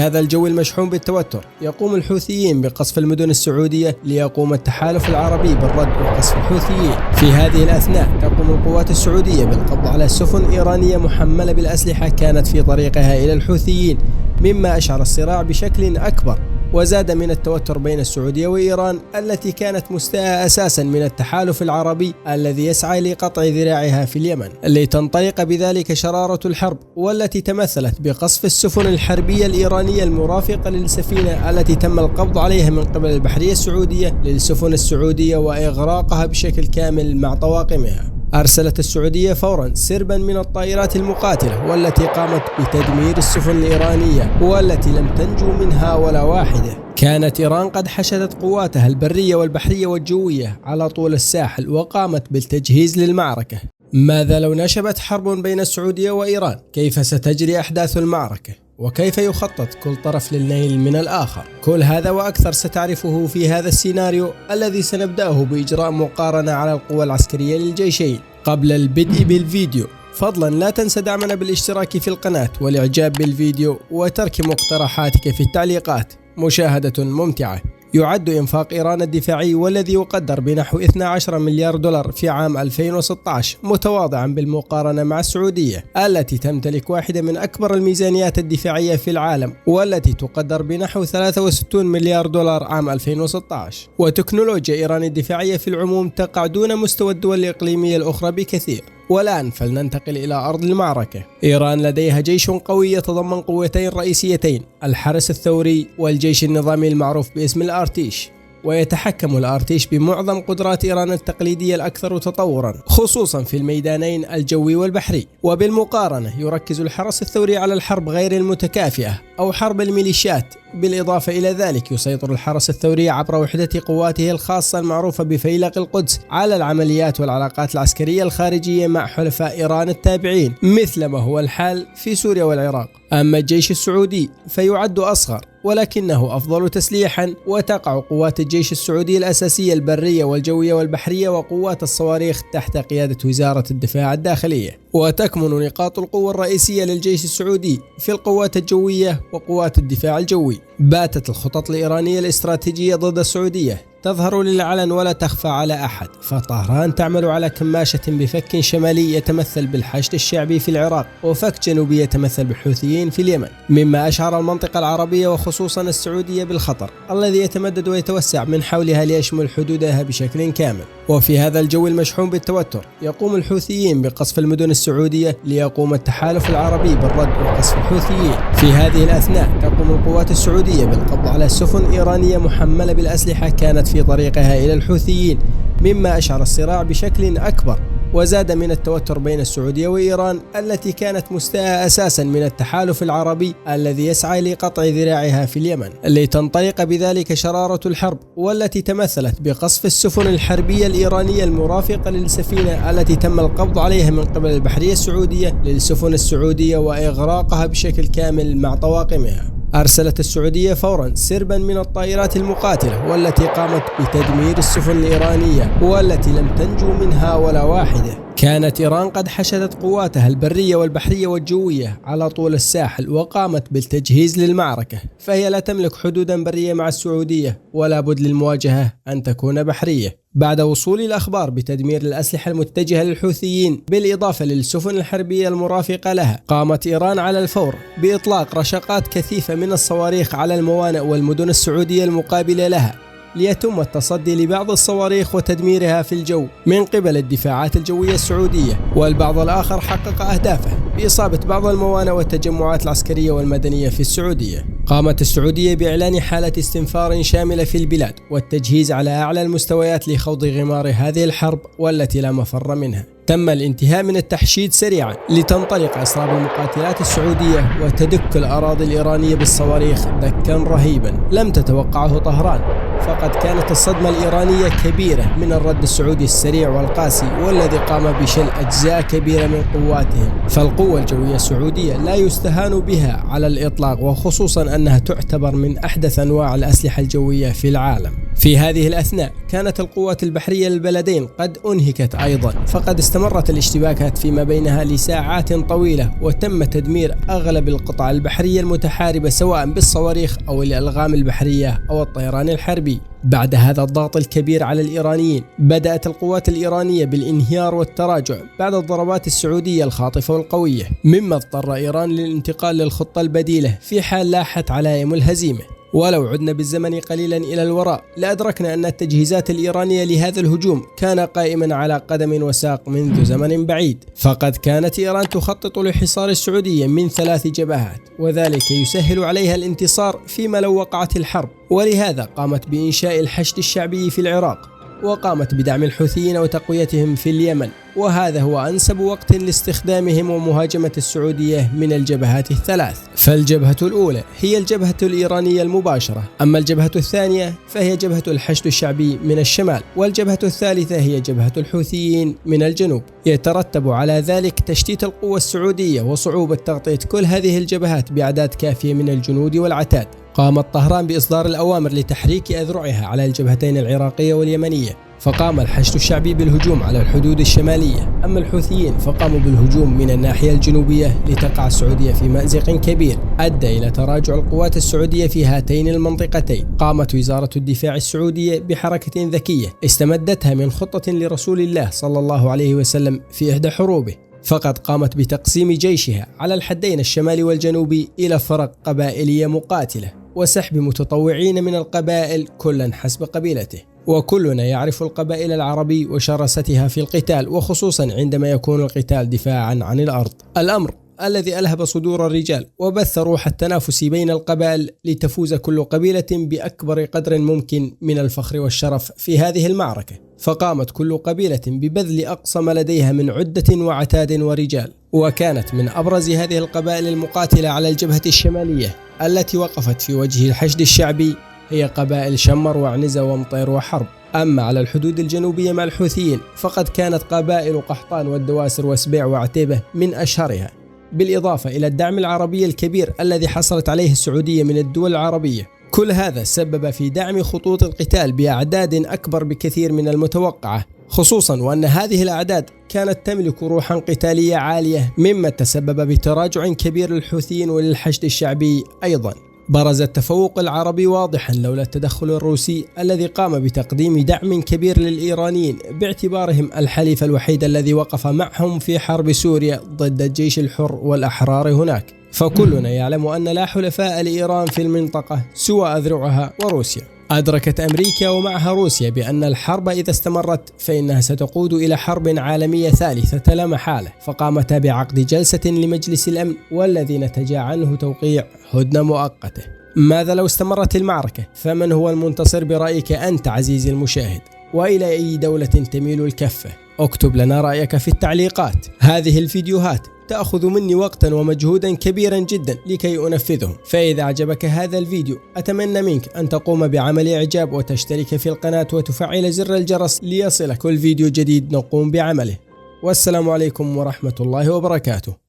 هذا الجو المشحون بالتوتر يقوم الحوثيين بقصف المدن السعودية ليقوم التحالف العربي بالرد وقصف الحوثيين. في هذه الأثناء تقوم القوات السعودية بالقبض على سفن إيرانية محملة بالأسلحة كانت في طريقها إلى الحوثيين، مما أشعل الصراع بشكل أكبر وزاد من التوتر بين السعودية وإيران التي كانت مستاءة أساسا من التحالف العربي الذي يسعى لقطع ذراعها في اليمن، لتنطلق بذلك شرارة الحرب والتي تمثلت بقصف السفن الحربية الإيرانية المرافقة للسفينة التي تم القبض عليها من قبل البحرية السعودية للسفن السعودية وإغراقها بشكل كامل مع طواقمها. أرسلت السعودية فورا سربا من الطائرات المقاتلة والتي قامت بتدمير السفن الإيرانية والتي لم تنجو منها ولا واحدة. كانت إيران قد حشدت قواتها البرية والبحرية والجوية على طول الساحل وقامت بالتجهيز للمعركة. ماذا لو نشبت حرب بين السعودية وإيران؟ كيف ستجري أحداث المعركة؟ وكيف يخطط كل طرف للنيل من الآخر؟ كل هذا وأكثر ستعرفه في هذا السيناريو الذي سنبدأه بإجراء مقارنة على القوى العسكرية للجيشين. قبل البدء بالفيديو فضلا لا تنسى دعمنا بالاشتراك في القناة والإعجاب بالفيديو وترك مقترحاتك في التعليقات. مشاهدة ممتعة. يعد إنفاق إيران الدفاعي والذي يقدر بنحو 12 مليار دولار في عام 2016 متواضعا بالمقارنة مع السعودية التي تمتلك واحدة من أكبر الميزانيات الدفاعية في العالم والتي تقدر بنحو 63 مليار دولار عام 2016. وتكنولوجيا إيران الدفاعية في العموم تقع دون مستوى الدول الإقليمية الأخرى بكثير. والآن فلننتقل إلى أرض المعركة. إيران لديها جيش قوي يتضمن قوتين رئيسيتين، الحرس الثوري والجيش النظامي المعروف باسم الأرتيش. ويتحكم الأرتيش بمعظم قدرات إيران التقليدية الأكثر تطورا خصوصا في الميدانين الجوي والبحري. وبالمقارنة يركز الحرس الثوري على الحرب غير المتكافئة أو حرب الميليشيات. بالإضافة إلى ذلك يسيطر الحرس الثوري عبر وحدة قواته الخاصة المعروفة بفيلق القدس على العمليات والعلاقات العسكرية الخارجية مع حلفاء إيران التابعين مثل ما هو الحال في سوريا والعراق. أما الجيش السعودي فيعد أصغر ولكنه أفضل تسليحا، وتقع قوات الجيش السعودي الأساسية البرية والجوية والبحرية وقوات الصواريخ تحت قيادة وزارة الدفاع الداخلية. وتكمن نقاط القوة الرئيسية للجيش السعودي في القوات الجوية وقوات الدفاع الجوي. باتت الخطط الإيرانية الاستراتيجية ضد السعودية تظهر للعلن ولا تخفى على أحد، فطهران تعمل على كماشة بفك شمالي يتمثل بالحشد الشعبي في العراق وفك جنوبي يتمثل بالحوثيين في اليمن، مما أشعر المنطقة العربية وخصوصا السعودية بالخطر الذي يتمدد ويتوسع من حولها ليشمل حدودها بشكل كامل. وفي هذا الجو المشحون بالتوتر يقوم الحوثيين بقصف المدن السعودية ليقوم التحالف العربي بالرد وقصف الحوثيين. في هذه الأثناء تقوم القوات السعودية بالقبض على سفن إيرانية محملة بالأسلحة كانت في طريقها إلى الحوثيين، مما أشعل الصراع بشكل أكبر وزاد من التوتر بين السعودية وإيران التي كانت مستاءة أساسا من التحالف العربي الذي يسعى لقطع ذراعها في اليمن، لتنطلق بذلك شرارة الحرب والتي تمثلت بقصف السفن الحربية الإيرانية المرافقة للسفينة التي تم القبض عليها من قبل البحرية السعودية للسفن السعودية وإغراقها بشكل كامل مع طواقمها. أرسلت السعودية فورا سربا من الطائرات المقاتلة والتي قامت بتدمير السفن الإيرانية والتي لم تنجو منها ولا واحدة. كانت إيران قد حشدت قواتها البرية والبحرية والجوية على طول الساحل وقامت بالتجهيز للمعركة، فهي لا تملك حدودا برية مع السعودية ولا بد للمواجهة أن تكون بحرية. بعد وصول الأخبار بتدمير الأسلحة المتجهة للحوثيين بالإضافة للسفن الحربية المرافقة لها، قامت إيران على الفور بإطلاق رشقات كثيفة من الصواريخ على الموانئ والمدن السعودية المقابلة لها ليتم التصدي لبعض الصواريخ وتدميرها في الجو من قبل الدفاعات الجوية السعودية. والبعض الآخر حقق أهدافه بإصابة بعض الموانئ والتجمعات العسكرية والمدنية في السعودية. قامت السعودية بإعلان حالة استنفار شاملة في البلاد والتجهيز على أعلى المستويات لخوض غمار هذه الحرب والتي لا مفر منها. تم الانتهاء من التحشيد سريعا لتنطلق أسراب المقاتلات السعودية وتدك الأراضي الإيرانية بالصواريخ دكا رهيبا لم تتوقعه طهران. فقد كانت الصدمة الإيرانية كبيرة من الرد السعودي السريع والقاسي، والذي قام بشل أجزاء كبيرة من قواتهم. فالقوة الجوية السعودية لا يستهان بها على الإطلاق، وخصوصا أنها تعتبر من أحدث أنواع الأسلحة الجوية في العالم. في هذه الأثناء كانت القوات البحرية للبلدين قد أنهكت أيضا، فقد استمرت الاشتباكات فيما بينها لساعات طويلة، وتم تدمير أغلب القطع البحرية المتحاربة سواء بالصواريخ أو الألغام البحرية أو الطيران الحربي. بعد هذا الضغط الكبير على الإيرانيين، بدأت القوات الإيرانية بالانهيار والتراجع بعد الضربات السعودية الخاطفة والقوية، مما اضطر إيران للانتقال للخطة البديلة في حال لاحت علائم الهزيمة. ولو عدنا بالزمن قليلا إلى الوراء لأدركنا أن التجهيزات الإيرانية لهذا الهجوم كان قائما على قدم وساق منذ زمن بعيد، فقد كانت إيران تخطط لحصار السعودية من 3 جبهات، وذلك يسهل عليها الانتصار فيما لو وقعت الحرب. ولهذا قامت بإنشاء الحشد الشعبي في العراق، وقامت بدعم الحوثيين وتقويتهم في اليمن، وهذا هو أنسب وقت لاستخدامهم ومهاجمة السعودية من الجبهات الثلاث. فالجبهة الأولى هي الجبهة الإيرانية المباشرة، أما الجبهة الثانية فهي جبهة الحشد الشعبي من الشمال، والجبهة الثالثة هي جبهة الحوثيين من الجنوب. يترتب على ذلك تشتيت القوة السعودية وصعوبة تغطية كل هذه الجبهات بأعداد كافية من الجنود والعتاد. قامت طهران بإصدار الأوامر لتحريك أذرعها على الجبهتين العراقية واليمنية، فقام الحشد الشعبي بالهجوم على الحدود الشمالية، أما الحوثيين فقاموا بالهجوم من الناحية الجنوبية لتقع السعودية في مأزق كبير أدى إلى تراجع القوات السعودية في هاتين المنطقتين. قامت وزارة الدفاع السعودية بحركة ذكية استمدتها من خطة لرسول الله صلى الله عليه وسلم في إحدى حروبه، فقد قامت بتقسيم جيشها على الحدين الشمالي والجنوبي إلى فرق قبائلية مقاتلة، وسحب متطوعين من القبائل كلا حسب قبيلته. وكلنا يعرف القبائل العربي وشراستها في القتال، وخصوصا عندما يكون القتال دفاعا عن الأرض، الأمر الذي ألهب صدور الرجال وبث روح التنافس بين القبائل لتفوز كل قبيلة بأكبر قدر ممكن من الفخر والشرف في هذه المعركة. فقامت كل قبيلة ببذل أقصى ما لديها من عدة وعتاد ورجال، وكانت من أبرز هذه القبائل المقاتلة على الجبهة الشمالية التي وقفت في وجه الحشد الشعبي هي قبائل شمر وعنزة ومطير وحرب. أما على الحدود الجنوبية مع الحوثيين فقد كانت قبائل قحطان والدواسر وسبيع وعتيبة من أشهرها، بالإضافة إلى الدعم العربي الكبير الذي حصلت عليه السعودية من الدول العربية. كل هذا سبب في دعم خطوط القتال بأعداد أكبر بكثير من المتوقعة، خصوصا وأن هذه الأعداد كانت تملك روحا قتالية عالية، مما تسبب بتراجع كبير للحوثيين وللحشد الشعبي أيضا. برز التفوق العربي واضحا لولا التدخل الروسي الذي قام بتقديم دعم كبير للإيرانيين باعتبارهم الحليف الوحيد الذي وقف معهم في حرب سوريا ضد الجيش الحر والأحرار هناك. فكلنا يعلم أن لا حلفاء لإيران في المنطقة سوى أذرعها وروسيا. أدركت أمريكا ومعها روسيا بأن الحرب إذا استمرت فإنها ستقود إلى حرب عالمية ثالثة لا محالة، فقامتا بعقد جلسة لمجلس الأمن والذي نتج عنه توقيع هدنة مؤقتة. ماذا لو استمرت المعركة؟ فمن هو المنتصر برأيك أنت عزيزي المشاهد؟ وإلى أي دولة تميل الكفة؟ اكتب لنا رأيك في التعليقات. هذه الفيديوهات تأخذ مني وقتا ومجهودا كبيرا جدا لكي أنفذهم، فإذا أعجبك هذا الفيديو أتمنى منك أن تقوم بعمل إعجاب وتشترك في القناة وتفعل زر الجرس ليصلك كل فيديو جديد نقوم بعمله. والسلام عليكم ورحمة الله وبركاته.